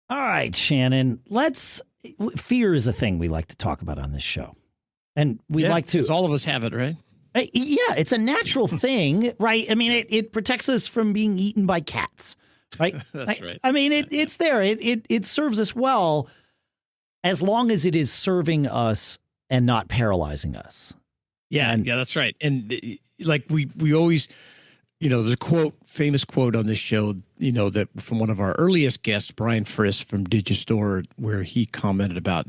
All right, Shannon, fear is a thing we like to talk about on this show. And we like to. Because all of us have it, right? Yeah, it's a natural thing, right? I mean, it protects us from being eaten by cats, right? That's right. I mean, it's there. It serves us well as long as it is serving us and not paralyzing us. Yeah, that's right. And like we always, there's a famous quote on this show, that from one of our earliest guests, Brian Friss from Digistor, where he commented about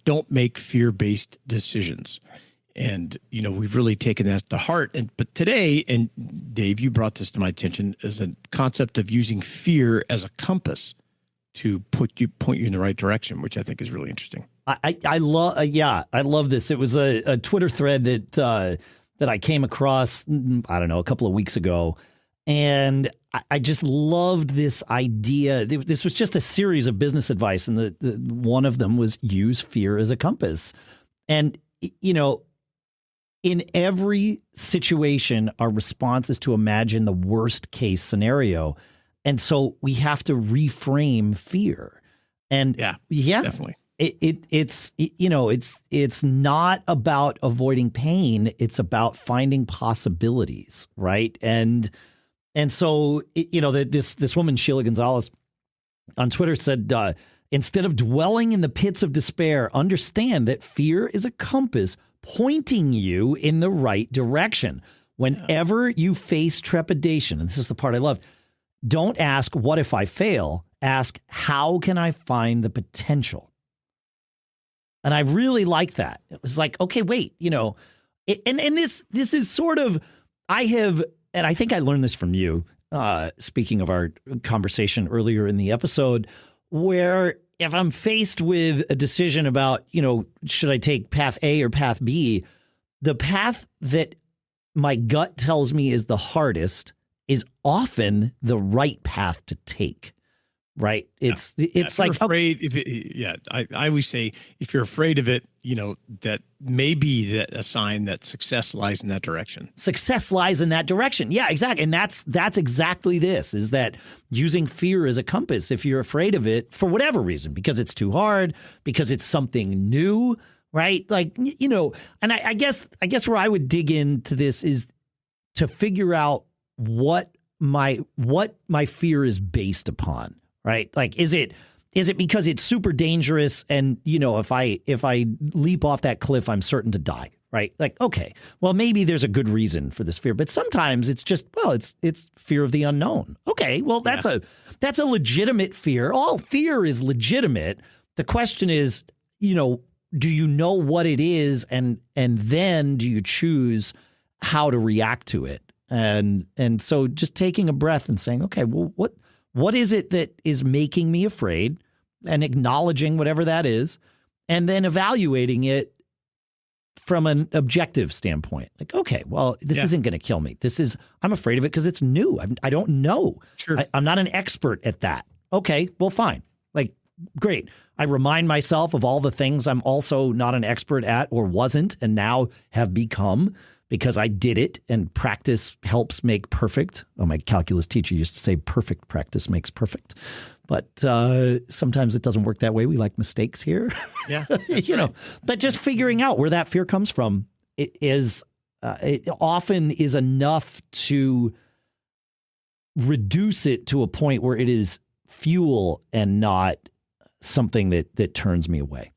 don't make fear-based decisions. And, we've really taken that to heart. But today, and Dave, you brought this to my attention, is a concept of using fear as a compass to point you in the right direction, which I think is really interesting. I love this. It was a Twitter thread that I came across, I don't know, a couple of weeks ago. And I just loved this idea. This was just a series of business advice. And the one of them was use fear as a compass. And, in every situation, our response is to imagine the worst case scenario. And so we have to reframe fear. And yeah, definitely. It's not about avoiding pain. It's about finding possibilities, right? And so, this woman, Sheila Gonzalez, on Twitter said, instead of dwelling in the pits of despair, understand that fear is a compass pointing you in the right direction. Whenever you face trepidation, and this is the part I love, don't ask, what if I fail? Ask, how can I find the potential? And I really like that. It was like, okay, wait, and this is sort of, and I think I learned this from you, speaking of our conversation earlier in the episode, where if I'm faced with a decision about, should I take path A or path B, the path that my gut tells me is the hardest is often the right path to take. Right. It's like afraid. I always say, if you're afraid of it, that may be a sign that success lies in that direction. Success lies in that direction. Yeah, exactly. And that's exactly this, is that using fear as a compass. If you're afraid of it for whatever reason, because it's too hard, because it's something new. Right. Like, and I guess where I would dig into this is to figure out what my fear is based upon. Right. Like, is it because it's super dangerous and, if I leap off that cliff, I'm certain to die. Right. Like, OK, well, maybe there's a good reason for this fear. But sometimes it's just, well, it's fear of the unknown. OK, well, that's a legitimate fear. All fear is legitimate. The question is, do you know what it is? And then do you choose how to react to it? And so just taking a breath and saying, OK, well, what is it that is making me afraid, and acknowledging whatever that is, and then evaluating it from an objective standpoint. Like, okay, well, this isn't going to kill me. I'm afraid of it because it's new. I don't know. Sure. I'm not an expert at that. Okay, well, fine. Like, great. I remind myself of all the things I'm also not an expert at or wasn't and now have become, because I did it, and practice helps make perfect. Oh, my calculus teacher used to say perfect practice makes perfect. But sometimes it doesn't work that way. We like mistakes here. Yeah. But just figuring out where that fear comes from it often is enough to reduce it to a point where it is fuel and not something that turns me away.